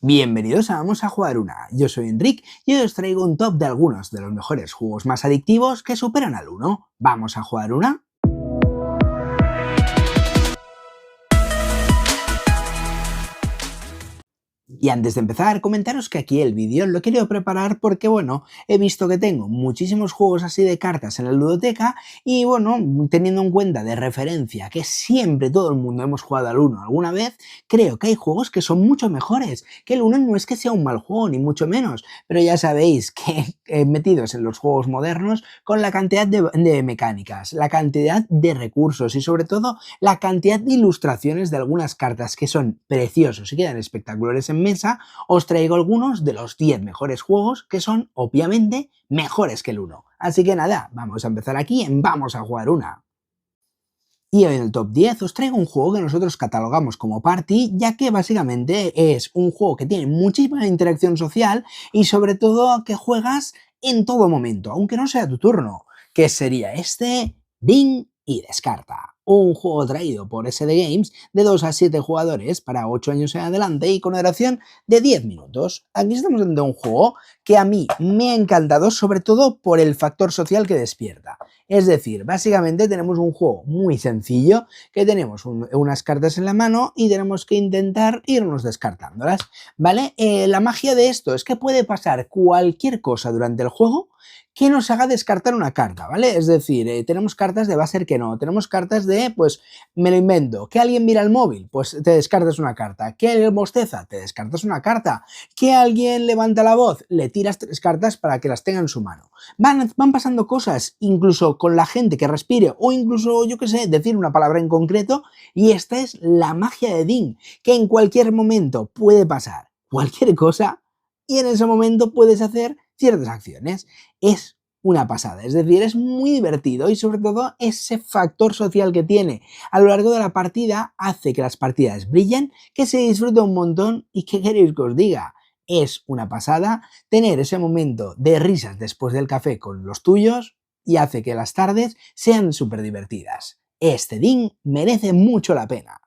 Bienvenidos a Vamos a Jugar Una. Yo soy Enric y hoy os traigo un top de algunos de los mejores juegos más adictivos que superan al uno. ¿Vamos a jugar una? Y antes de empezar, comentaros que aquí el vídeo lo he querido preparar porque, bueno, he visto que tengo muchísimos juegos así de cartas en la ludoteca y, bueno, teniendo en cuenta de referencia que siempre todo el mundo hemos jugado al uno alguna vez, creo que hay juegos que son mucho mejores, que el uno no es que sea un mal juego, ni mucho menos, pero ya sabéis que metidos en los juegos modernos con la cantidad de mecánicas, la cantidad de recursos y sobre todo la cantidad de ilustraciones de algunas cartas que son preciosos y quedan espectaculares en mesa, os traigo algunos de los 10 mejores juegos que son obviamente mejores que el uno. Así que nada, vamos a empezar aquí en Vamos a Jugar Una. Y hoy en el top 10 os traigo un juego que nosotros catalogamos como party, ya que básicamente es un juego que tiene muchísima interacción social y sobre todo que juegas en todo momento, aunque no sea tu turno, que sería este Ding y Descarta. Un juego traído por SD Games de 2 a 7 jugadores para 8 años en adelante y con una duración de 10 minutos. Aquí estamos ante un juego que a mí me ha encantado, sobre todo por el factor social que despierta. Es decir, básicamente tenemos un juego muy sencillo que tenemos unas cartas en la mano y tenemos que intentar irnos descartándolas, ¿vale? La magia de esto es que puede pasar cualquier cosa durante el juego que nos haga descartar una carta, ¿vale? Es decir, tenemos cartas de va a ser que no, tenemos cartas de, pues, me lo invento, que alguien mira el móvil, pues te descartas una carta, que alguien bosteza, te descartas una carta, que alguien levanta la voz, le tiras 3 cartas para que las tenga en su mano. Van pasando cosas, incluso con la gente que respire o incluso, yo qué sé, decir una palabra en concreto, y esta es la magia de Ding, que en cualquier momento puede pasar cualquier cosa y en ese momento puedes hacer ciertas acciones. Es una pasada, es decir, es muy divertido y sobre todo ese factor social que tiene a lo largo de la partida hace que las partidas brillen, que se disfrute un montón y que queréis que os diga. Es una pasada tener ese momento de risas después del café con los tuyos y hace que las tardes sean súper divertidas. Este Ding merece mucho la pena.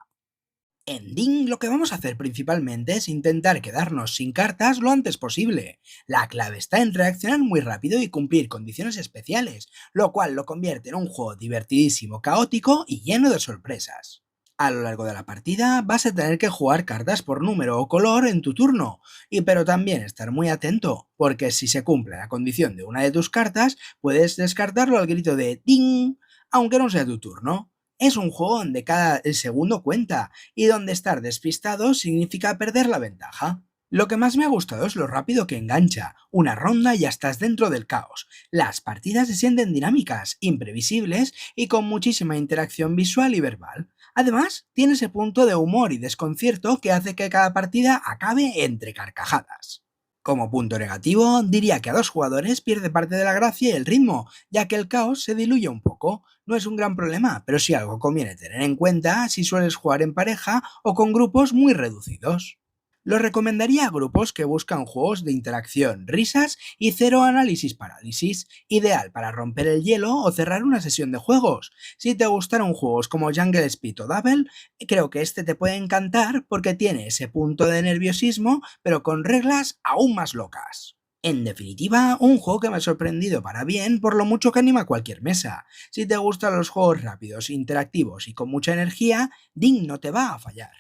En Ding lo que vamos a hacer principalmente es intentar quedarnos sin cartas lo antes posible. La clave está en reaccionar muy rápido y cumplir condiciones especiales, lo cual lo convierte en un juego divertidísimo, caótico y lleno de sorpresas. A lo largo de la partida vas a tener que jugar cartas por número o color en tu turno, pero también estar muy atento, porque si se cumple la condición de una de tus cartas, puedes descartarlo al grito de Ding, aunque no sea tu turno. Es un juego donde cada segundo cuenta y donde estar despistado significa perder la ventaja. Lo que más me ha gustado es lo rápido que engancha. Una ronda y ya estás dentro del caos. Las partidas se sienten dinámicas, imprevisibles y con muchísima interacción visual y verbal. Además, tiene ese punto de humor y desconcierto que hace que cada partida acabe entre carcajadas. Como punto negativo, diría que a 2 jugadores pierde parte de la gracia y el ritmo, ya que el caos se diluye un poco. No es un gran problema, pero sí algo conviene tener en cuenta si sueles jugar en pareja o con grupos muy reducidos. Lo recomendaría a grupos que buscan juegos de interacción, risas y cero análisis parálisis, ideal para romper el hielo o cerrar una sesión de juegos. Si te gustaron juegos como Jungle Speed o Double, creo que este te puede encantar porque tiene ese punto de nerviosismo, pero con reglas aún más locas. En definitiva, un juego que me ha sorprendido para bien por lo mucho que anima cualquier mesa. Si te gustan los juegos rápidos, interactivos y con mucha energía, Ding no te va a fallar.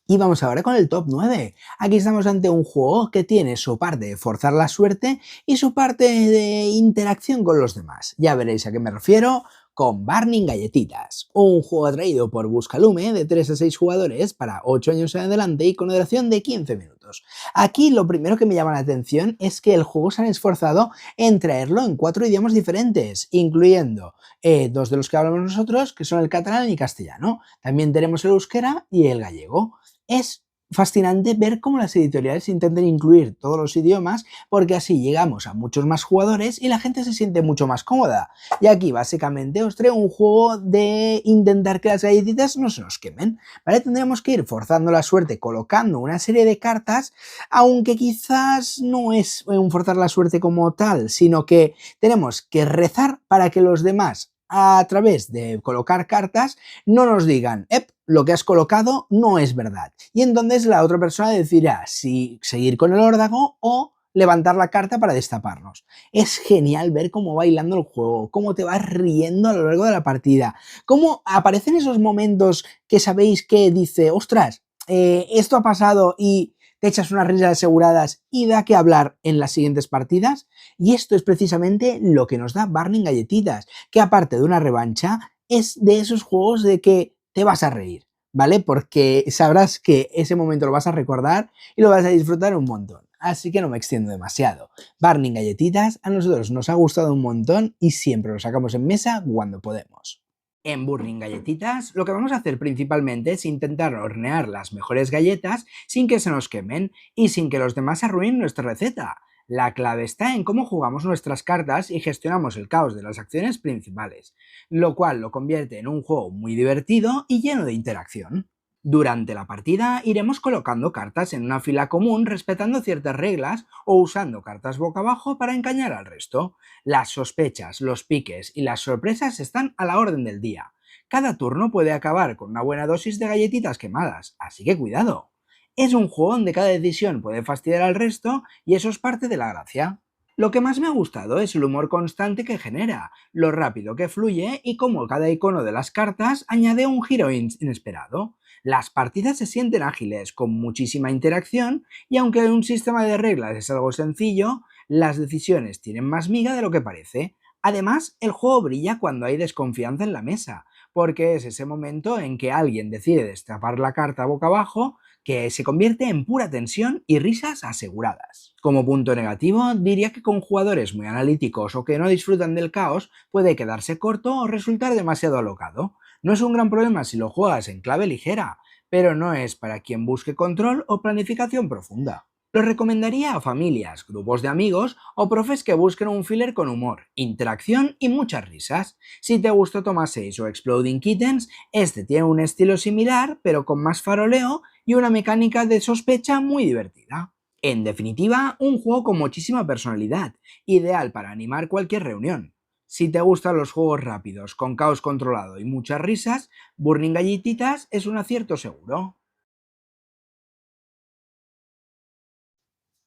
Y vamos ahora con el top 9. Aquí estamos ante un juego que tiene su parte de forzar la suerte y su parte de interacción con los demás. Ya veréis a qué me refiero con Burning Galletitas, un juego traído por Buscalume de 3 a 6 jugadores para 8 años en adelante y con una duración de 15 minutos. Aquí lo primero que me llama la atención es que el juego se han esforzado en traerlo en 4 idiomas diferentes, incluyendo 2 de los que hablamos nosotros, que son el catalán y castellano. También tenemos el euskera y el gallego. Es fascinante ver cómo las editoriales intentan incluir todos los idiomas porque así llegamos a muchos más jugadores y la gente se siente mucho más cómoda. Y aquí básicamente os traigo un juego de intentar que las galletitas no se nos quemen, ¿vale? Tendremos que ir forzando la suerte colocando una serie de cartas, aunque quizás no es un forzar la suerte como tal, sino que tenemos que rezar para que los demás a través de colocar cartas, no nos digan, lo que has colocado no es verdad. Y entonces la otra persona decidirá si seguir con el órdago o levantar la carta para destaparnos. Es genial ver cómo va bailando el juego, cómo te vas riendo a lo largo de la partida, cómo aparecen esos momentos que sabéis que dice, ostras, esto ha pasado y te echas unas risas aseguradas y da que hablar en las siguientes partidas. Y esto es precisamente lo que nos da Burning Galletitas, que aparte de una revancha, es de esos juegos de que te vas a reír, ¿vale? Porque sabrás que ese momento lo vas a recordar y lo vas a disfrutar un montón. Así que no me extiendo demasiado. Burning Galletitas a nosotros nos ha gustado un montón y siempre lo sacamos en mesa cuando podemos. En Burning Galletitas lo que vamos a hacer principalmente es intentar hornear las mejores galletas sin que se nos quemen y sin que los demás arruinen nuestra receta. La clave está en cómo jugamos nuestras cartas y gestionamos el caos de las acciones principales, lo cual lo convierte en un juego muy divertido y lleno de interacción. Durante la partida iremos colocando cartas en una fila común respetando ciertas reglas o usando cartas boca abajo para engañar al resto. Las sospechas, los piques y las sorpresas están a la orden del día. Cada turno puede acabar con una buena dosis de galletitas quemadas, así que cuidado. Es un juego donde cada decisión puede fastidiar al resto y eso es parte de la gracia. Lo que más me ha gustado es el humor constante que genera, lo rápido que fluye y cómo cada icono de las cartas añade un giro inesperado. Las partidas se sienten ágiles, con muchísima interacción, y aunque un sistema de reglas es algo sencillo, las decisiones tienen más miga de lo que parece. Además, el juego brilla cuando hay desconfianza en la mesa, porque es ese momento en que alguien decide destapar la carta boca abajo que se convierte en pura tensión y risas aseguradas. Como punto negativo, diría que con jugadores muy analíticos o que no disfrutan del caos puede quedarse corto o resultar demasiado alocado. No es un gran problema si lo juegas en clave ligera, pero no es para quien busque control o planificación profunda. Lo recomendaría a familias, grupos de amigos o profes que busquen un filler con humor, interacción y muchas risas. Si te gustó Thomas 6 o Exploding Kittens, este tiene un estilo similar, pero con más faroleo y una mecánica de sospecha muy divertida. En definitiva, un juego con muchísima personalidad, ideal para animar cualquier reunión. Si te gustan los juegos rápidos, con caos controlado y muchas risas, Burning Galletitas es un acierto seguro.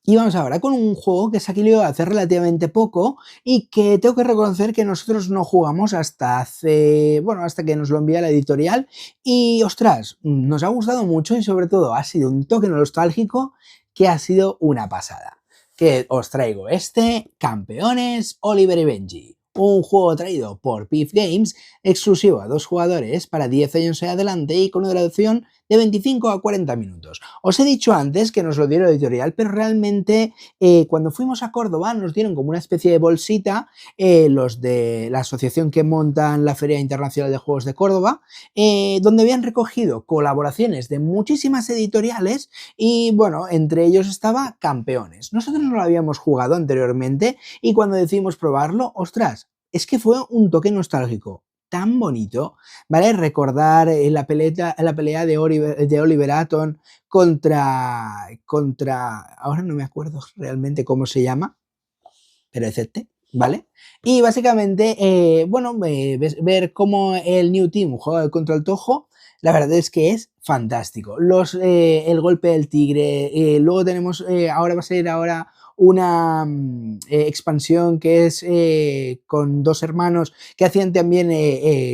Y vamos ahora con un juego que se ha querido hacer relativamente poco y que tengo que reconocer que nosotros no jugamos hasta hasta que nos lo envía la editorial y ostras, nos ha gustado mucho y sobre todo ha sido un toque nostálgico que ha sido una pasada. Que os traigo este Campeones Oliver y Benji. Un juego traído por Pif Games, exclusivo a 2 jugadores para 10 años en adelante y con una duración de 25 a 40 minutos. Os he dicho antes que nos lo dieron editorial, pero realmente cuando fuimos a Córdoba nos dieron como una especie de bolsita los de la asociación que montan la Feria Internacional de Juegos de Córdoba, donde habían recogido colaboraciones de muchísimas editoriales y bueno, entre ellos estaba Campeones. Nosotros no lo habíamos jugado anteriormente y cuando decidimos probarlo, ostras, es que fue un toque nostálgico tan bonito, ¿vale? Recordar la pelea de Oliver Atom ahora no me acuerdo realmente cómo se llama, pero es este, ¿vale? Y básicamente, ver cómo el New Team juega contra el Tojo, la verdad es que es fantástico. El golpe del tigre, luego tenemos, ahora va a salir ahora una expansión que es con 2 hermanos que hacían también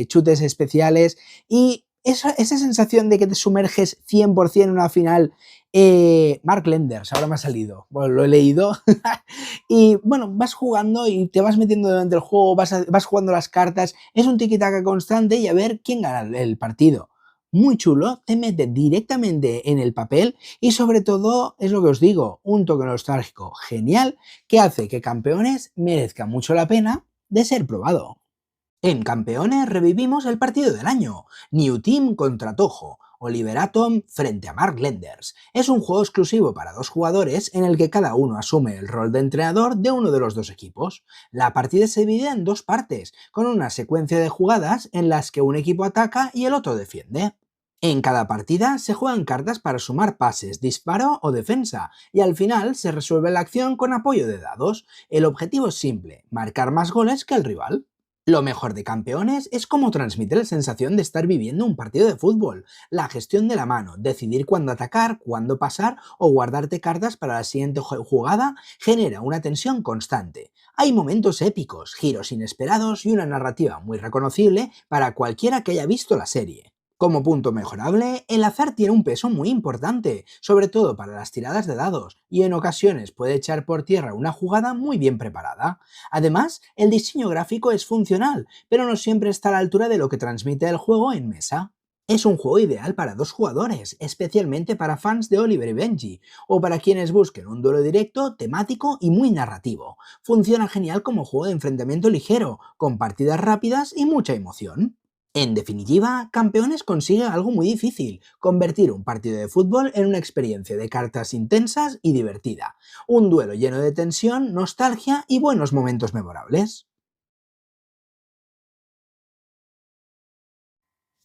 chutes especiales y esa sensación de que te sumerges 100% en una final. Mark Lenders, ahora me ha salido, bueno, lo he leído y bueno, vas jugando y te vas metiendo dentro del juego, vas jugando las cartas, es un tiki-taka constante y a ver quién gana el partido. Muy chulo, te mete directamente en el papel y sobre todo, es lo que os digo, un toque nostálgico genial que hace que Campeones merezca mucho la pena de ser probado. En Campeones revivimos el partido del año, New Team contra Toho, Oliver Atom frente a Mark Lenders. Es un juego exclusivo para 2 jugadores en el que cada uno asume el rol de entrenador de uno de los 2 equipos. La partida se divide en 2 partes, con una secuencia de jugadas en las que un equipo ataca y el otro defiende. En cada partida se juegan cartas para sumar pases, disparo o defensa, y al final se resuelve la acción con apoyo de dados. El objetivo es simple, marcar más goles que el rival. Lo mejor de Campeones es cómo transmite la sensación de estar viviendo un partido de fútbol, la gestión de la mano, decidir cuándo atacar, cuándo pasar o guardarte cartas para la siguiente jugada genera una tensión constante. Hay momentos épicos, giros inesperados y una narrativa muy reconocible para cualquiera que haya visto la serie. Como punto mejorable, el azar tiene un peso muy importante, sobre todo para las tiradas de dados, y en ocasiones puede echar por tierra una jugada muy bien preparada. Además, el diseño gráfico es funcional, pero no siempre está a la altura de lo que transmite el juego en mesa. Es un juego ideal para dos jugadores, especialmente para fans de Oliver y Benji, o para quienes busquen un duelo directo, temático y muy narrativo. Funciona genial como juego de enfrentamiento ligero, con partidas rápidas y mucha emoción. En definitiva, Campeones consigue algo muy difícil, convertir un partido de fútbol en una experiencia de cartas intensas y divertida, un duelo lleno de tensión, nostalgia y buenos momentos memorables.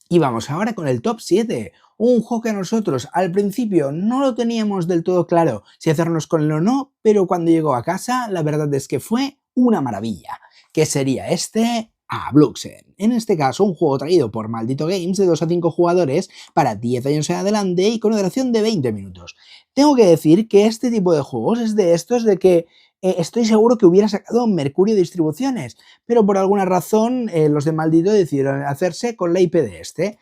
Y vamos ahora con el top 7, un juego que nosotros al principio no lo teníamos del todo claro si hacernos con él o no, pero cuando llegó a casa la verdad es que fue una maravilla, que sería este Abluxen. En este caso, un juego traído por Maldito Games de 2 a 5 jugadores para 10 años en adelante y con una duración de 20 minutos. Tengo que decir que este tipo de juegos es de estos de que estoy seguro que hubiera sacado Mercurio Distribuciones, pero por alguna razón los de Maldito decidieron hacerse con la IP de este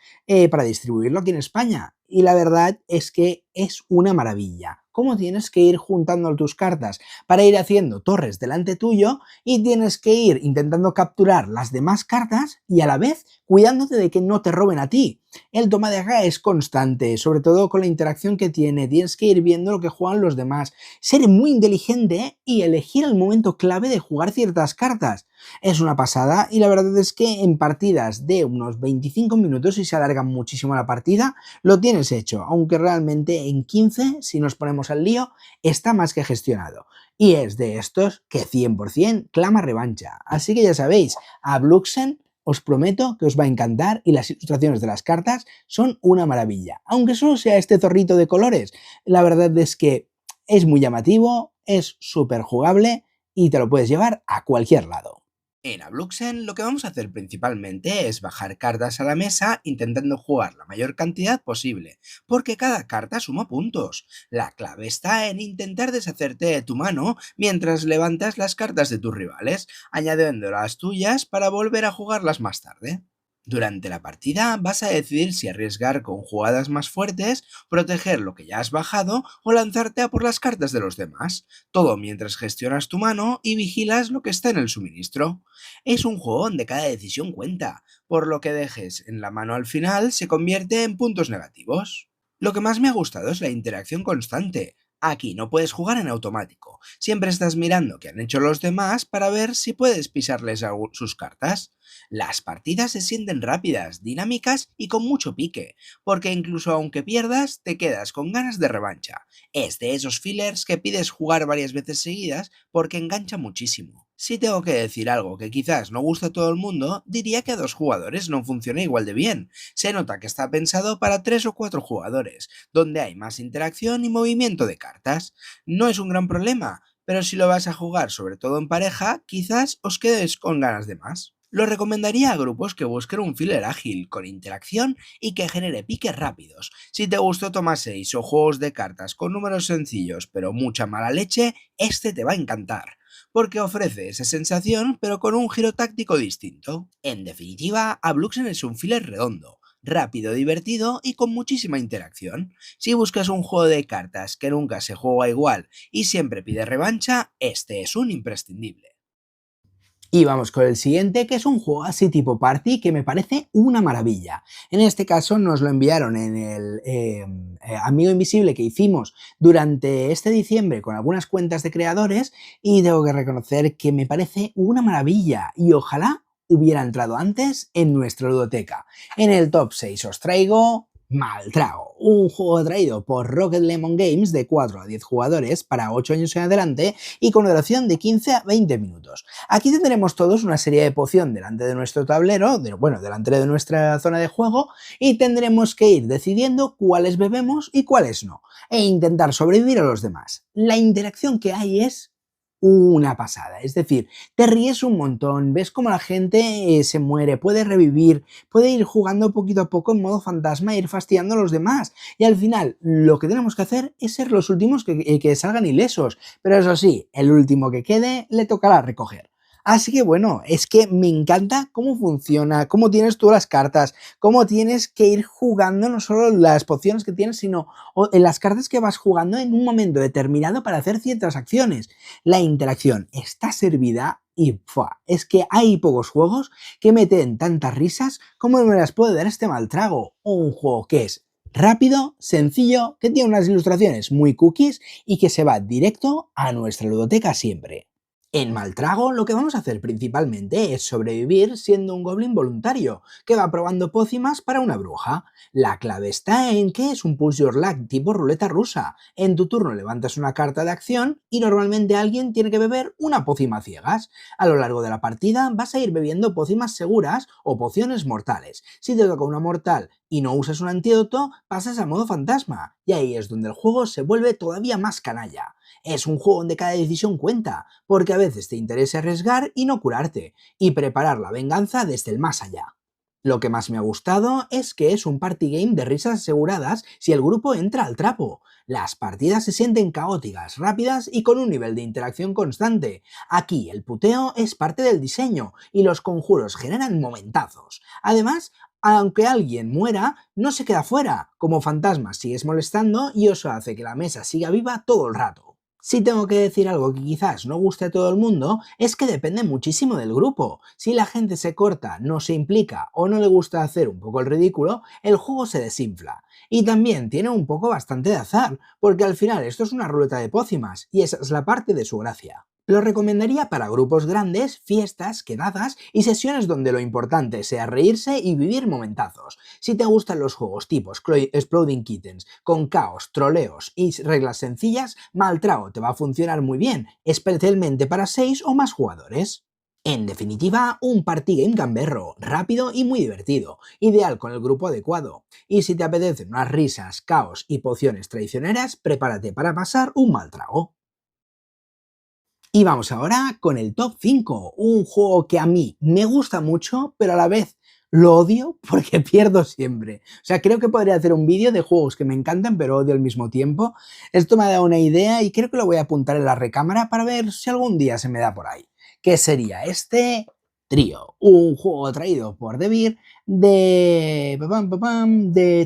para distribuirlo aquí en España. Y la verdad es que es una maravilla. ¿Cómo tienes que ir juntando tus cartas para ir haciendo torres delante tuyo y tienes que ir intentando capturar las demás cartas y a la vez cuidándote de que no te roben a ti? El toma de acá es constante, sobre todo con la interacción que tiene. Tienes que ir viendo lo que juegan los demás, ser muy inteligente y elegir el momento clave de jugar ciertas cartas. Es una pasada y la verdad es que en partidas de unos 25 minutos, si se alarga muchísimo la partida, lo tienes hecho, aunque realmente en 15, si nos ponemos al lío, está más que gestionado. Y es de estos que 100% clama revancha. Así que ya sabéis, a Bluxen os prometo que os va a encantar y las ilustraciones de las cartas son una maravilla. Aunque solo sea este zorrito de colores, la verdad es que es muy llamativo, es súper jugable y te lo puedes llevar a cualquier lado. En Abluxen lo que vamos a hacer principalmente es bajar cartas a la mesa intentando jugar la mayor cantidad posible, porque cada carta suma puntos. La clave está en intentar deshacerte de tu mano mientras levantas las cartas de tus rivales, añadiendo las tuyas para volver a jugarlas más tarde. Durante la partida vas a decidir si arriesgar con jugadas más fuertes, proteger lo que ya has bajado o lanzarte a por las cartas de los demás, todo mientras gestionas tu mano y vigilas lo que está en el suministro. Es un juego donde cada decisión cuenta, por lo que dejes en la mano al final se convierte en puntos negativos. Lo que más me ha gustado es la interacción constante. Aquí no puedes jugar en automático, siempre estás mirando qué han hecho los demás para ver si puedes pisarles sus cartas. Las partidas se sienten rápidas, dinámicas y con mucho pique, porque incluso aunque pierdas, te quedas con ganas de revancha. Es de esos fillers que pides jugar varias veces seguidas porque engancha muchísimo. Si tengo que decir algo que quizás no gusta a todo el mundo, diría que a dos jugadores no funciona igual de bien. Se nota que está pensado para tres o cuatro jugadores, donde hay más interacción y movimiento de cartas. No es un gran problema, pero si lo vas a jugar sobre todo en pareja, quizás os quedéis con ganas de más. Lo recomendaría a grupos que busquen un filler ágil, con interacción y que genere piques rápidos. Si te gustó Toma 6 o juegos de cartas con números sencillos pero mucha mala leche, este te va a encantar, porque ofrece esa sensación pero con un giro táctico distinto. En definitiva, Abluxen es un filler redondo, rápido, divertido y con muchísima interacción. Si buscas un juego de cartas que nunca se juega igual y siempre pide revancha, este es un imprescindible. Y vamos con el siguiente, que es un juego así tipo party que me parece una maravilla. En este caso nos lo enviaron en el Amigo Invisible que hicimos durante este diciembre con algunas cuentas de creadores y tengo que reconocer que me parece una maravilla y ojalá hubiera entrado antes en nuestra ludoteca. En el top 6 os traigo Maltrago, un juego traído por Rocket Lemon Games de 4 a 10 jugadores para 8 años en adelante y con duración de 15 a 20 minutos. Aquí tendremos todos una serie de poción delante de nuestro tablero, delante de nuestra zona de juego, y tendremos que ir decidiendo cuáles bebemos y cuáles no, e intentar sobrevivir a los demás. La interacción que hay es una pasada. Es decir, te ríes un montón, ves cómo la gente se muere, puede revivir, puede ir jugando poquito a poco en modo fantasma e ir fastidiando a los demás. Y al final, lo que tenemos que hacer es ser los últimos que salgan ilesos. Pero eso sí, el último que quede le tocará recoger. Así que bueno, es que me encanta cómo funciona, cómo tienes tú las cartas, cómo tienes que ir jugando no solo las pociones que tienes, sino en las cartas que vas jugando en un momento determinado para hacer ciertas acciones. La interacción está servida y ¡fua! Es que hay pocos juegos que meten tantas risas como me las puede dar este Maltrago. Un juego que es rápido, sencillo, que tiene unas ilustraciones muy cookies y que se va directo a nuestra ludoteca siempre. En Maltrago lo que vamos a hacer principalmente es sobrevivir siendo un goblin voluntario que va probando pócimas para una bruja. La clave está en que es un push your luck tipo ruleta rusa. En tu turno levantas una carta de acción y normalmente alguien tiene que beber una pócima a ciegas. A lo largo de la partida vas a ir bebiendo pócimas seguras o pociones mortales. Si te toca una mortal y no usas un antídoto, pasas a modo fantasma y ahí es donde el juego se vuelve todavía más canalla. Es un juego donde cada decisión cuenta, porque a veces te interesa arriesgar y no curarte, y preparar la venganza desde el más allá. Lo que más me ha gustado es que es un party game de risas aseguradas si el grupo entra al trapo. Las partidas se sienten caóticas, rápidas y con un nivel de interacción constante. Aquí el puteo es parte del diseño y los conjuros generan momentazos. Además, aunque alguien muera, no se queda fuera. Como fantasma sigues molestando y eso hace que la mesa siga viva todo el rato. Si tengo que decir algo que quizás no guste a todo el mundo, es que depende muchísimo del grupo. Si la gente se corta, no se implica o no le gusta hacer un poco el ridículo, el juego se desinfla. Y también tiene un poco bastante de azar, porque al final esto es una ruleta de pócimas y esa es la parte de su gracia. Lo recomendaría para grupos grandes, fiestas, quedadas y sesiones donde lo importante sea reírse y vivir momentazos. Si te gustan los juegos tipo Exploding Kittens, con caos, troleos y reglas sencillas, Maltrago te va a funcionar muy bien, especialmente para 6 o más jugadores. En definitiva, un party game gamberro, rápido y muy divertido, ideal con el grupo adecuado. Y si te apetecen unas risas, caos y pociones traicioneras, prepárate para pasar un mal trago. Y vamos ahora con el top 5, un juego que a mí me gusta mucho, pero a la vez lo odio porque pierdo siempre. O sea, creo que podría hacer un vídeo de juegos que me encantan, pero odio al mismo tiempo. Esto me ha dado una idea y creo que lo voy a apuntar en la recámara para ver si algún día se me da por ahí. ¿Qué sería este? Trío, un juego traído por Devir de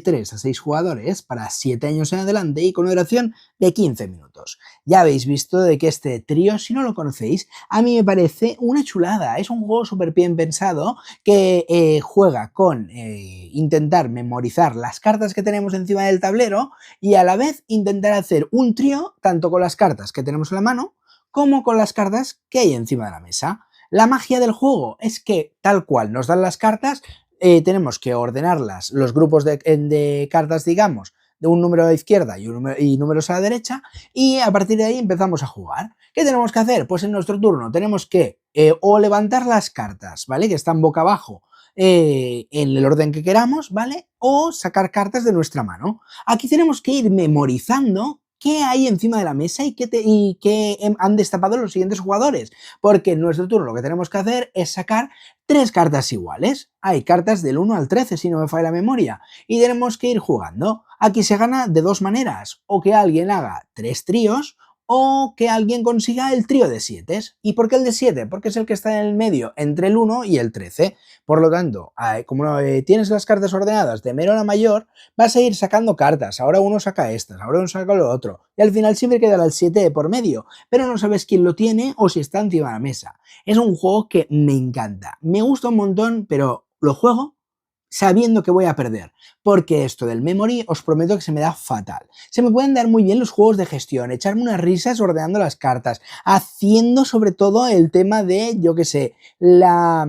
3 a 6 jugadores para 7 años en adelante y con una duración de 15 minutos. Ya habéis visto de que este trío, si no lo conocéis, a mí me parece una chulada. Es un juego súper bien pensado que juega con intentar memorizar las cartas que tenemos encima del tablero y a la vez intentar hacer un trío tanto con las cartas que tenemos en la mano como con las cartas que hay encima de la mesa. La magia del juego es que tal cual nos dan las cartas, tenemos que ordenarlas, los grupos de cartas, digamos, de un número a la izquierda y números a la derecha, y a partir de ahí empezamos a jugar. ¿Qué tenemos que hacer? Pues en nuestro turno tenemos que o levantar las cartas, ¿vale? Que están boca abajo en el orden que queramos, ¿vale? O sacar cartas de nuestra mano. Aquí tenemos que ir memorizando qué hay encima de la mesa y qué han destapado los siguientes jugadores. Porque en nuestro turno lo que tenemos que hacer es sacar 3 cartas iguales. Hay cartas del 1 al 13, si no me falla la memoria. Y tenemos que ir jugando. Aquí se gana de 2 maneras. O que alguien haga 3 tríos o que alguien consiga el trío de 7. ¿Y por qué el de 7? Porque es el que está en el medio entre el 1 y el 13. Por lo tanto, como tienes las cartas ordenadas de menor a mayor, vas a ir sacando cartas. Ahora uno saca estas, ahora uno saca lo otro. Y al final siempre quedará el 7 de por medio, pero no sabes quién lo tiene o si está encima de la mesa. Es un juego que me encanta. Me gusta un montón, pero lo juego sabiendo que voy a perder, porque esto del memory os prometo que se me da fatal. Se me pueden dar muy bien los juegos de gestión, echarme unas risas ordenando las cartas, haciendo sobre todo el tema de, yo qué sé, la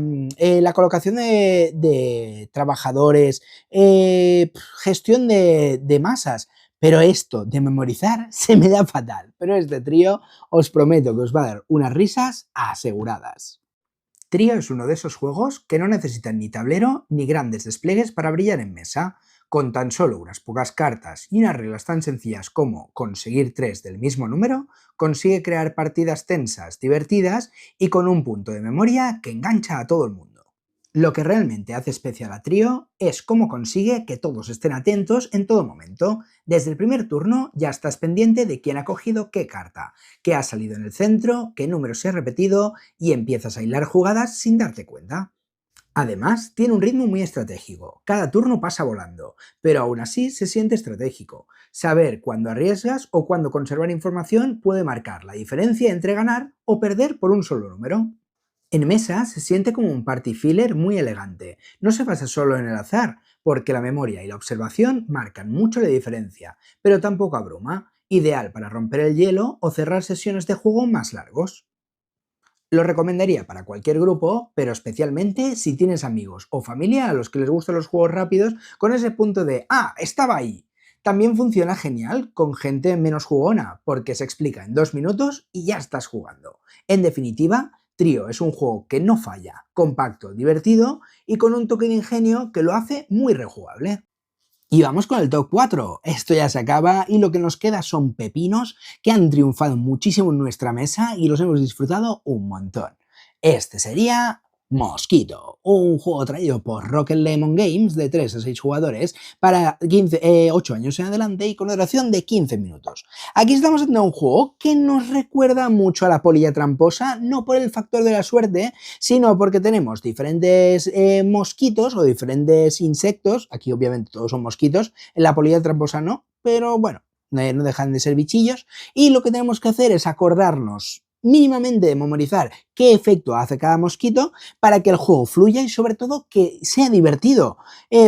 colocación de trabajadores, gestión de masas, pero esto de memorizar se me da fatal. Pero este trío os prometo que os va a dar unas risas aseguradas. Trío es uno de esos juegos que no necesitan ni tablero ni grandes despliegues para brillar en mesa. Con tan solo unas pocas cartas y unas reglas tan sencillas como conseguir 3 del mismo número, consigue crear partidas tensas, divertidas y con un punto de memoria que engancha a todo el mundo. Lo que realmente hace especial a Trío es cómo consigue que todos estén atentos en todo momento. Desde el primer turno ya estás pendiente de quién ha cogido qué carta, qué ha salido en el centro, qué número se ha repetido y empiezas a hilar jugadas sin darte cuenta. Además, tiene un ritmo muy estratégico. Cada turno pasa volando, pero aún así se siente estratégico. Saber cuándo arriesgas o cuándo conservar información puede marcar la diferencia entre ganar o perder por un solo número. En mesa se siente como un party filler muy elegante. No se basa solo en el azar, porque la memoria y la observación marcan mucho la diferencia, pero tampoco abruma, ideal para romper el hielo o cerrar sesiones de juego más largos. Lo recomendaría para cualquier grupo, pero especialmente si tienes amigos o familia a los que les gustan los juegos rápidos con ese punto de ¡ah, estaba ahí! También funciona genial con gente menos jugona, porque se explica en 2 minutos y ya estás jugando. En definitiva, Trío es un juego que no falla, compacto, divertido y con un toque de ingenio que lo hace muy rejugable. Y vamos con el top 4. Esto ya se acaba y lo que nos queda son pepinos que han triunfado muchísimo en nuestra mesa y los hemos disfrutado un montón. Este sería Mosquito, un juego traído por Rocket Lemon Games de 3 a 6 jugadores para 8 años en adelante y con duración de 15 minutos. Aquí estamos haciendo un juego que nos recuerda mucho a la polilla tramposa, no por el factor de la suerte, sino porque tenemos diferentes mosquitos o diferentes insectos, aquí obviamente todos son mosquitos, en la polilla tramposa no, pero bueno, no dejan de ser bichillos, y lo que tenemos que hacer es acordarnos mínimamente de memorizar qué efecto hace cada mosquito para que el juego fluya y sobre todo que sea divertido.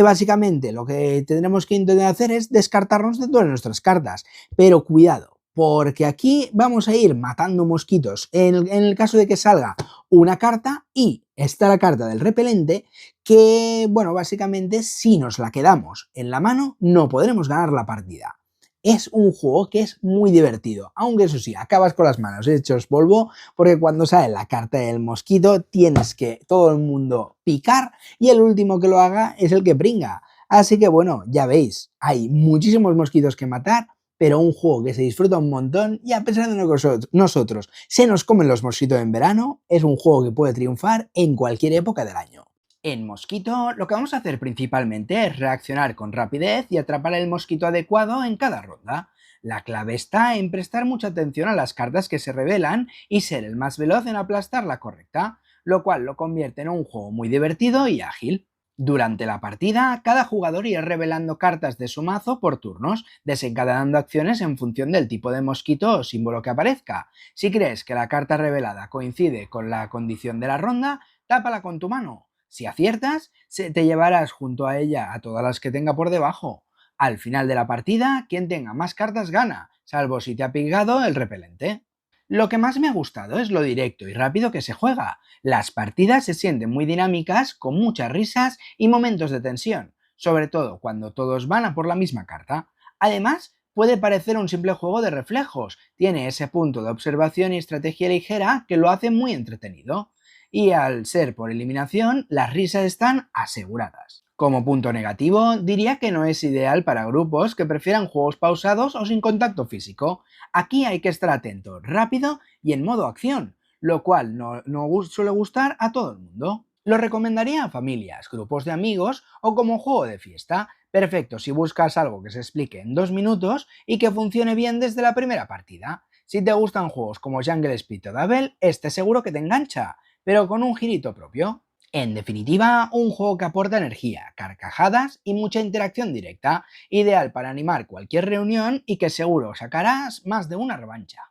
Básicamente lo que tendremos que intentar hacer es descartarnos de todas nuestras cartas, pero cuidado, porque aquí vamos a ir matando mosquitos en el caso de que salga una carta y está la carta del repelente que, bueno, básicamente si nos la quedamos en la mano no podremos ganar la partida. Es un juego que es muy divertido, aunque eso sí, acabas con las manos hechos polvo porque cuando sale la carta del mosquito tienes que todo el mundo picar y el último que lo haga es el que pringa. Así que bueno, ya veis, hay muchísimos mosquitos que matar, pero un juego que se disfruta un montón y a pesar de que nosotros se nos comen los mosquitos en verano, es un juego que puede triunfar en cualquier época del año. En Mosquito, lo que vamos a hacer principalmente es reaccionar con rapidez y atrapar el mosquito adecuado en cada ronda. La clave está en prestar mucha atención a las cartas que se revelan y ser el más veloz en aplastar la correcta, lo cual lo convierte en un juego muy divertido y ágil. Durante la partida, cada jugador irá revelando cartas de su mazo por turnos, desencadenando acciones en función del tipo de mosquito o símbolo que aparezca. Si crees que la carta revelada coincide con la condición de la ronda, tápala con tu mano. Si aciertas, te llevarás junto a ella a todas las que tenga por debajo. Al final de la partida, quien tenga más cartas gana, salvo si te ha pingado el repelente. Lo que más me ha gustado es lo directo y rápido que se juega. Las partidas se sienten muy dinámicas, con muchas risas y momentos de tensión, sobre todo cuando todos van a por la misma carta. Además, puede parecer un simple juego de reflejos, tiene ese punto de observación y estrategia ligera que lo hace muy entretenido. Y al ser por eliminación, las risas están aseguradas. Como punto negativo, diría que no es ideal para grupos que prefieran juegos pausados o sin contacto físico. Aquí hay que estar atento, rápido y en modo acción, lo cual no suele gustar a todo el mundo. Lo recomendaría a familias, grupos de amigos o como juego de fiesta. Perfecto si buscas algo que se explique en 2 minutos y que funcione bien desde la primera partida. Si te gustan juegos como Jungle Speed o Double, este seguro que te engancha, pero con un girito propio. En definitiva, un juego que aporta energía, carcajadas y mucha interacción directa, ideal para animar cualquier reunión y que seguro sacarás más de una revancha.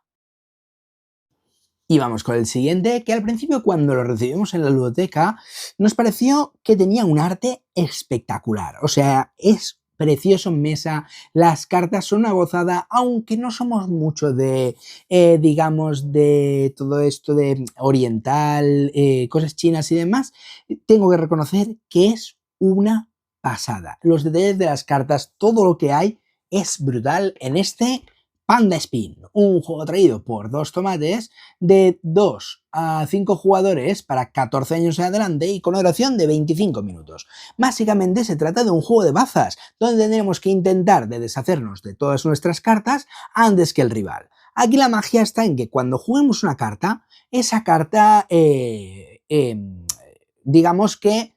Y vamos con el siguiente, que al principio cuando lo recibimos en la ludoteca nos pareció que tenía un arte espectacular. O sea, es precioso en mesa, las cartas son una gozada, aunque no somos mucho de, digamos, de todo esto de oriental, cosas chinas y demás, tengo que reconocer que es una pasada. Los detalles de las cartas, todo lo que hay es brutal en este Panda Spin, un juego traído por Dos Tomates de 2 a 5 jugadores para 14 años en adelante y con una duración de 25 minutos. Básicamente se trata de un juego de bazas, donde tendremos que intentar de deshacernos de todas nuestras cartas antes que el rival. Aquí la magia está en que cuando juguemos una carta, esa carta, digamos que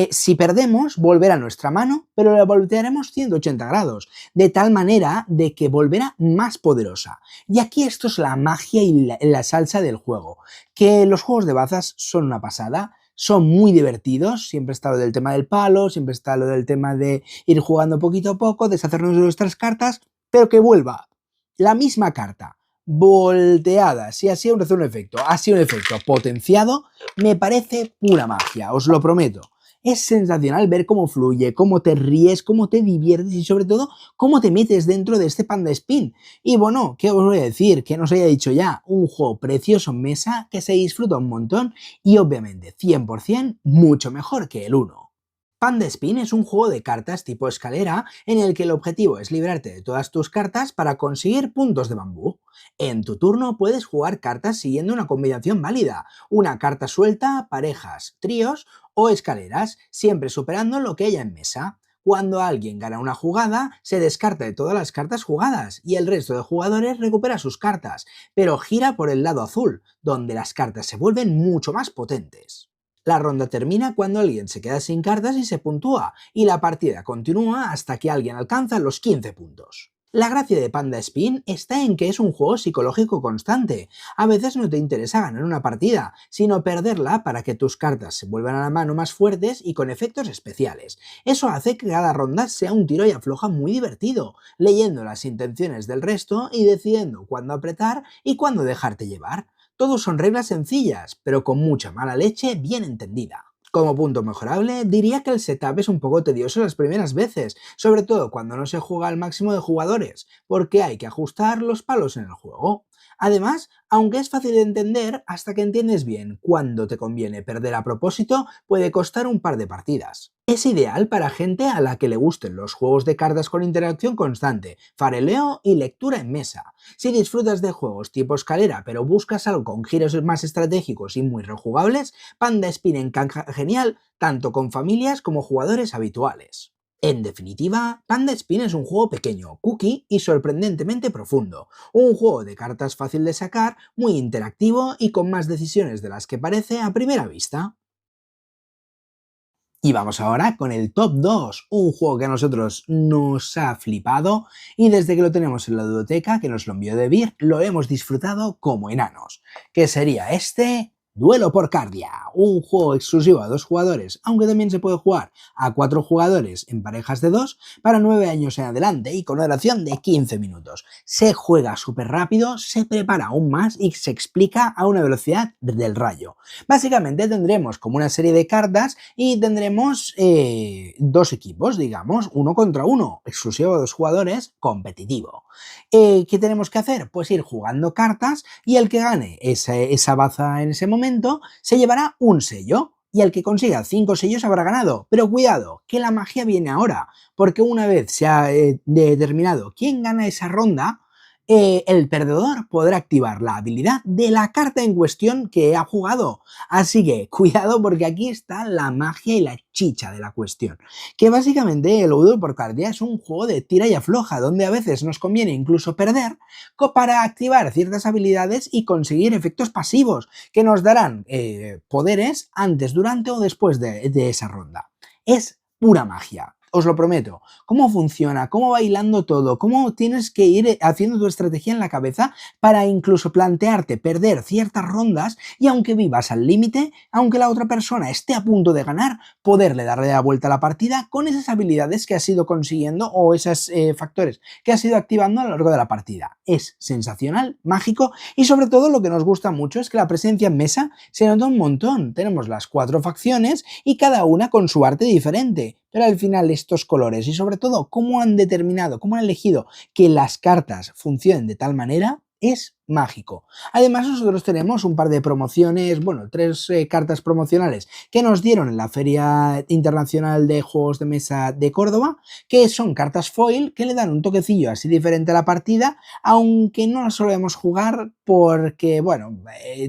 si perdemos, volverá a nuestra mano, pero la voltearemos 180 grados, de tal manera de que volverá más poderosa. Y aquí esto es la magia y la salsa del juego, que los juegos de bazas son una pasada, son muy divertidos, siempre está lo del tema del palo, siempre está lo del tema de ir jugando poquito a poco, deshacernos de nuestras cartas, pero que vuelva la misma carta volteada, si así hace un efecto, ha sido un efecto potenciado, me parece pura magia, os lo prometo. Es sensacional ver cómo fluye, cómo te ríes, cómo te diviertes y sobre todo cómo te metes dentro de este Panda Spin. Y bueno, ¿qué os voy a decir? Que no os haya dicho ya, un juego precioso en mesa que se disfruta un montón y obviamente 100% mucho mejor que el 1. Panda Spin es un juego de cartas tipo escalera en el que el objetivo es librarte de todas tus cartas para conseguir puntos de bambú. En tu turno puedes jugar cartas siguiendo una combinación válida, una carta suelta, parejas, tríos o escaleras, siempre superando lo que haya en mesa. Cuando alguien gana una jugada, se descarta de todas las cartas jugadas y el resto de jugadores recupera sus cartas, pero gira por el lado azul, donde las cartas se vuelven mucho más potentes. La ronda termina cuando alguien se queda sin cartas y se puntúa, y la partida continúa hasta que alguien alcanza los 15 puntos. La gracia de Panda Spin está en que es un juego psicológico constante. A veces no te interesa ganar una partida, sino perderla para que tus cartas se vuelvan a la mano más fuertes y con efectos especiales. Eso hace que cada ronda sea un tiro y afloja muy divertido, leyendo las intenciones del resto y decidiendo cuándo apretar y cuándo dejarte llevar. Todos son reglas sencillas, pero con mucha mala leche bien entendida. Como punto mejorable, diría que el setup es un poco tedioso las primeras veces, sobre todo cuando no se juega al máximo de jugadores, porque hay que ajustar los palos en el juego. Además, aunque es fácil de entender, hasta que entiendes bien cuándo te conviene perder a propósito, puede costar un par de partidas. Es ideal para gente a la que le gusten los juegos de cartas con interacción constante, fareleo y lectura en mesa. Si disfrutas de juegos tipo escalera pero buscas algo con giros más estratégicos y muy rejugables, Panda Spin encaja genial tanto con familias como jugadores habituales. En definitiva, Panda Spin es un juego pequeño, cookie y sorprendentemente profundo. Un juego de cartas fácil de sacar, muy interactivo y con más decisiones de las que parece a primera vista. Y vamos ahora con el top 2, un juego que a nosotros nos ha flipado y desde que lo tenemos en la biblioteca, que nos lo envió de Beer, lo hemos disfrutado como enanos, que sería este Duelo por Cardia, un juego exclusivo a 2 jugadores, aunque también se puede jugar a 4 jugadores en parejas de 2 para 9 años en adelante y con una duración de 15 minutos. Se juega súper rápido, se prepara aún más y se explica a una velocidad del rayo. Básicamente tendremos como una serie de cartas y tendremos 2 equipos, digamos, uno contra uno, exclusivo a 2 jugadores, competitivo. ¿Qué tenemos que hacer? Pues ir jugando cartas y el que gane esa baza en ese momento se llevará un sello. Y el que consiga 5 sellos habrá ganado. Pero cuidado, que la magia viene ahora, porque una vez se ha determinado quién gana esa ronda, el perdedor podrá activar la habilidad de la carta en cuestión que ha jugado. Así que cuidado porque aquí está la magia y la chicha de la cuestión. Que básicamente el Duelo por Cardia es un juego de tira y afloja, donde a veces nos conviene incluso perder para activar ciertas habilidades y conseguir efectos pasivos que nos darán poderes antes, durante o después de esa ronda. Es pura magia. Os lo prometo. ¿Cómo funciona? ¿Cómo va hilando todo? ¿Cómo tienes que ir haciendo tu estrategia en la cabeza para incluso plantearte perder ciertas rondas y aunque vivas al límite, aunque la otra persona esté a punto de ganar, poderle darle la vuelta a la partida con esas habilidades que has ido consiguiendo o esos factores que has ido activando a lo largo de la partida? Es sensacional, mágico y sobre todo lo que nos gusta mucho es que la presencia en mesa se nota un montón. Tenemos las 4 facciones y cada una con su arte diferente. Pero al final estos colores y sobre todo cómo han determinado, cómo han elegido que las cartas funcionen de tal manera es mágico. Además, nosotros tenemos un par de promociones, bueno, tres cartas promocionales que nos dieron en la Feria Internacional de Juegos de Mesa de Córdoba, que son cartas foil que le dan un toquecillo así diferente a la partida, aunque no las solemos jugar porque, bueno,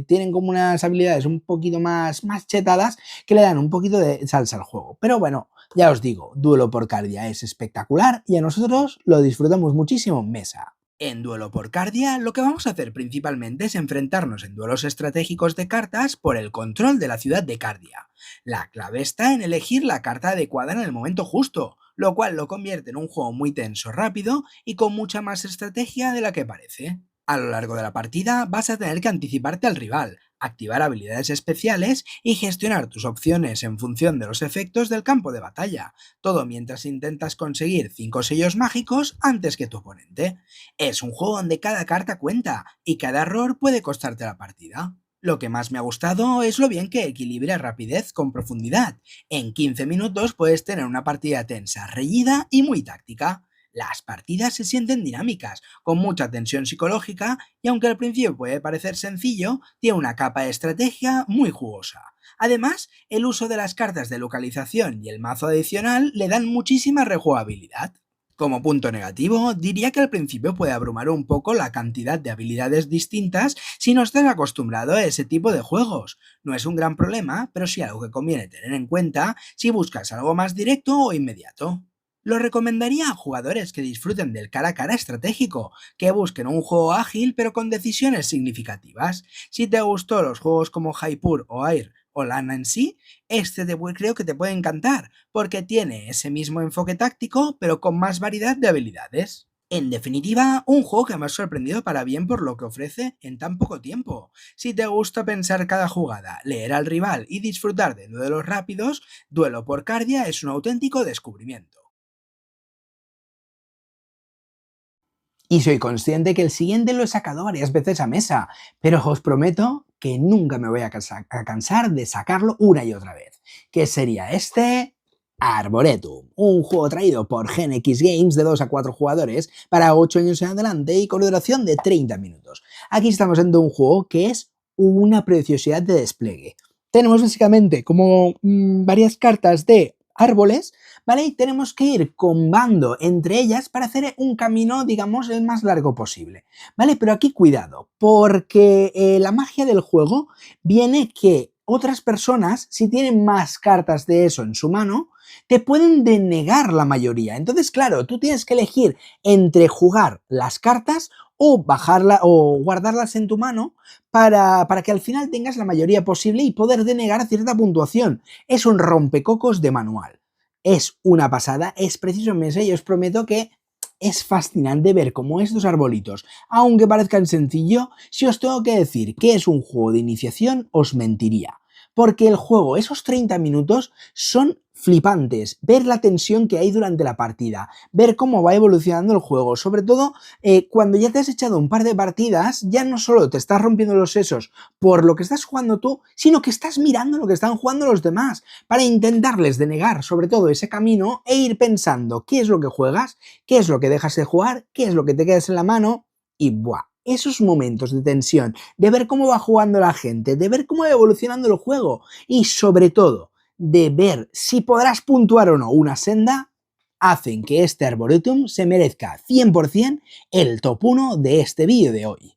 tienen como unas habilidades un poquito más chetadas que le dan un poquito de salsa al juego. Pero bueno, ya os digo, Duelo por Cardia es espectacular y a nosotros lo disfrutamos muchísimo en mesa. En Duelo por Cardia, lo que vamos a hacer principalmente es enfrentarnos en duelos estratégicos de cartas por el control de la ciudad de Cardia. La clave está en elegir la carta adecuada en el momento justo, lo cual lo convierte en un juego muy tenso, rápido y con mucha más estrategia de la que parece. A lo largo de la partida vas a tener que anticiparte al rival, activar habilidades especiales y gestionar tus opciones en función de los efectos del campo de batalla, todo mientras intentas conseguir 5 sellos mágicos antes que tu oponente. Es un juego donde cada carta cuenta y cada error puede costarte la partida. Lo que más me ha gustado es lo bien que equilibra rapidez con profundidad. En 15 minutos puedes tener una partida tensa, reñida y muy táctica. Las partidas se sienten dinámicas, con mucha tensión psicológica y aunque al principio puede parecer sencillo, tiene una capa de estrategia muy jugosa. Además, el uso de las cartas de localización y el mazo adicional le dan muchísima rejugabilidad. Como punto negativo, diría que al principio puede abrumar un poco la cantidad de habilidades distintas si no estás acostumbrado a ese tipo de juegos. No es un gran problema, pero sí algo que conviene tener en cuenta si buscas algo más directo o inmediato. Lo recomendaría a jugadores que disfruten del cara a cara estratégico, que busquen un juego ágil pero con decisiones significativas. Si te gustó los juegos como Jaipur o Air o Lana en sí, creo que te puede encantar, porque tiene ese mismo enfoque táctico pero con más variedad de habilidades. En definitiva, un juego que me ha sorprendido para bien por lo que ofrece en tan poco tiempo. Si te gusta pensar cada jugada, leer al rival y disfrutar de duelos rápidos, Duelo por Cardia es un auténtico descubrimiento. Y soy consciente que el siguiente lo he sacado varias veces a mesa, pero os prometo que nunca me voy a cansar de sacarlo una y otra vez. ¿Qué sería este? Arboretum, un juego traído por Gen X Games de 2 a 4 jugadores para 8 años en adelante y con duración de 30 minutos. Aquí estamos viendo un juego que es una preciosidad de despliegue. Tenemos básicamente como varias cartas de árboles, ¿vale? Y tenemos que ir combando entre ellas para hacer un camino, digamos, el más largo posible, ¿vale? Pero aquí cuidado, porque la magia del juego viene que otras personas, si tienen más cartas de eso en su mano, te pueden denegar la mayoría. Entonces, claro, tú tienes que elegir entre jugar las cartas o bajarla o guardarlas en tu mano para que al final tengas la mayoría posible y poder denegar cierta puntuación. Es un rompecocos de manual. Es una pasada, es preciso en mesa y os prometo que es fascinante ver cómo estos arbolitos, aunque parezcan sencillo, si os tengo que decir que es un juego de iniciación, os mentiría. Porque el juego, esos 30 minutos, son flipantes. Ver la tensión que hay durante la partida, ver cómo va evolucionando el juego, sobre todo cuando ya te has echado un par de partidas, ya no solo te estás rompiendo los sesos por lo que estás jugando tú, sino que estás mirando lo que están jugando los demás, para intentarles denegar sobre todo ese camino e ir pensando qué es lo que juegas, qué es lo que dejas de jugar, qué es lo que te quedas en la mano y ¡buah! Esos momentos de tensión, de ver cómo va jugando la gente, de ver cómo va evolucionando el juego y sobre todo de ver si podrás puntuar o no una senda, hacen que este Arboretum se merezca 100% el top 1 de este vídeo de hoy.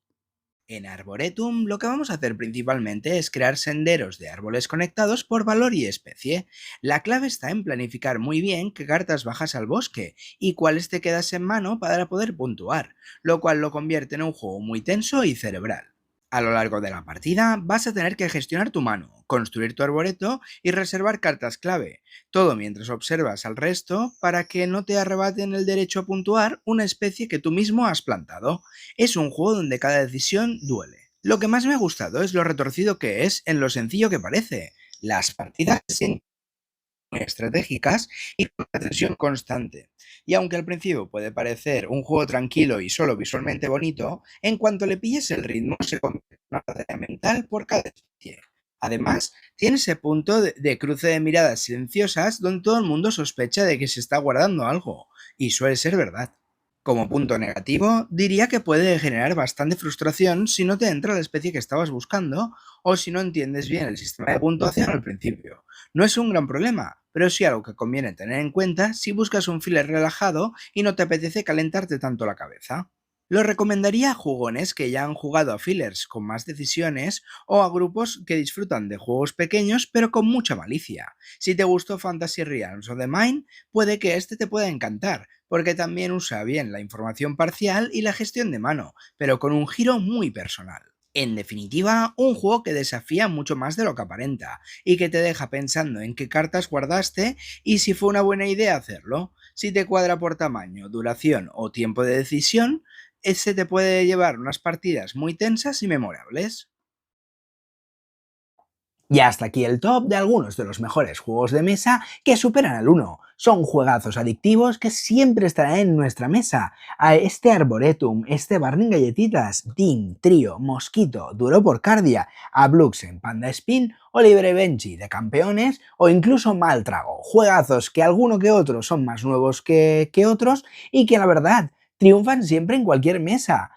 En Arboretum lo que vamos a hacer principalmente es crear senderos de árboles conectados por valor y especie. La clave está en planificar muy bien qué cartas bajas al bosque y cuáles te quedas en mano para poder puntuar, lo cual lo convierte en un juego muy tenso y cerebral. A lo largo de la partida vas a tener que gestionar tu mano, construir tu arboreto y reservar cartas clave, todo mientras observas al resto para que no te arrebaten el derecho a puntuar una especie que tú mismo has plantado. Es un juego donde cada decisión duele. Lo que más me ha gustado es lo retorcido que es en lo sencillo que parece. Las partidas se sienten muy estratégicas y con una tensión constante. Y aunque al principio puede parecer un juego tranquilo y solo visualmente bonito, en cuanto le pilles el ritmo se convierte en una batalla mental por cada especie. Además, tiene ese punto de cruce de miradas silenciosas donde todo el mundo sospecha de que se está guardando algo, y suele ser verdad. Como punto negativo, diría que puede generar bastante frustración si no te entra la especie que estabas buscando o si no entiendes bien el sistema de puntuación al principio. No es un gran problema, pero sí algo que conviene tener en cuenta si buscas un filler relajado y no te apetece calentarte tanto la cabeza. Lo recomendaría a jugones que ya han jugado a fillers con más decisiones o a grupos que disfrutan de juegos pequeños pero con mucha malicia. Si te gustó Fantasy Realms o The Mind, puede que este te pueda encantar, porque también usa bien la información parcial y la gestión de mano, pero con un giro muy personal. En definitiva, un juego que desafía mucho más de lo que aparenta y que te deja pensando en qué cartas guardaste y si fue una buena idea hacerlo. Si te cuadra por tamaño, duración o tiempo de decisión, ese te puede llevar unas partidas muy tensas y memorables. Y hasta aquí el top de algunos de los mejores juegos de mesa que superan al uno. Son juegazos adictivos que siempre estarán en nuestra mesa. A este Arboretum, este Barring Galletitas, Dean, Trio, Mosquito, Duro por Cardia, a Bluxen, Panda Spin, Oliver Benji de campeones o incluso Maltrago. Juegazos que alguno que otro son más nuevos que otros y que la verdad triunfan siempre en cualquier mesa.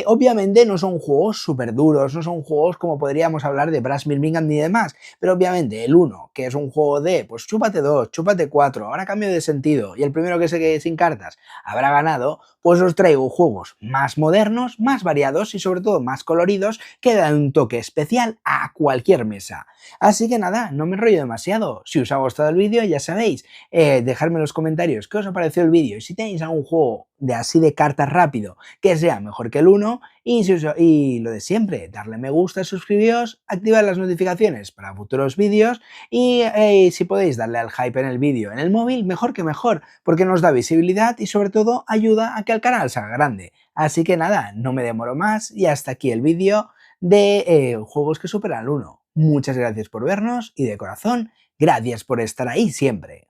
Obviamente no son juegos súper duros, no son juegos como podríamos hablar de Brass Birmingham ni demás, pero obviamente el uno que es un juego de, pues chúpate 2, chúpate 4, ahora cambio de sentido, y el primero que se quede sin cartas habrá ganado, pues os traigo juegos más modernos, más variados y sobre todo más coloridos que dan un toque especial a cualquier mesa. Así que nada, no me enrollo demasiado. Si os ha gustado el vídeo, ya sabéis, dejadme en los comentarios qué os ha parecido el vídeo y si tenéis algún juego de así de cartas rápido que sea mejor que el uno y lo de siempre, darle me gusta, suscribiros, activar las notificaciones para futuros vídeos y si podéis darle al hype en el vídeo en el móvil, mejor que mejor, porque nos da visibilidad y sobre todo ayuda a que el canal salga grande. Así que nada, no me demoro más y hasta aquí el vídeo de juegos que superan al uno. Muchas gracias por vernos y de corazón, gracias por estar ahí siempre.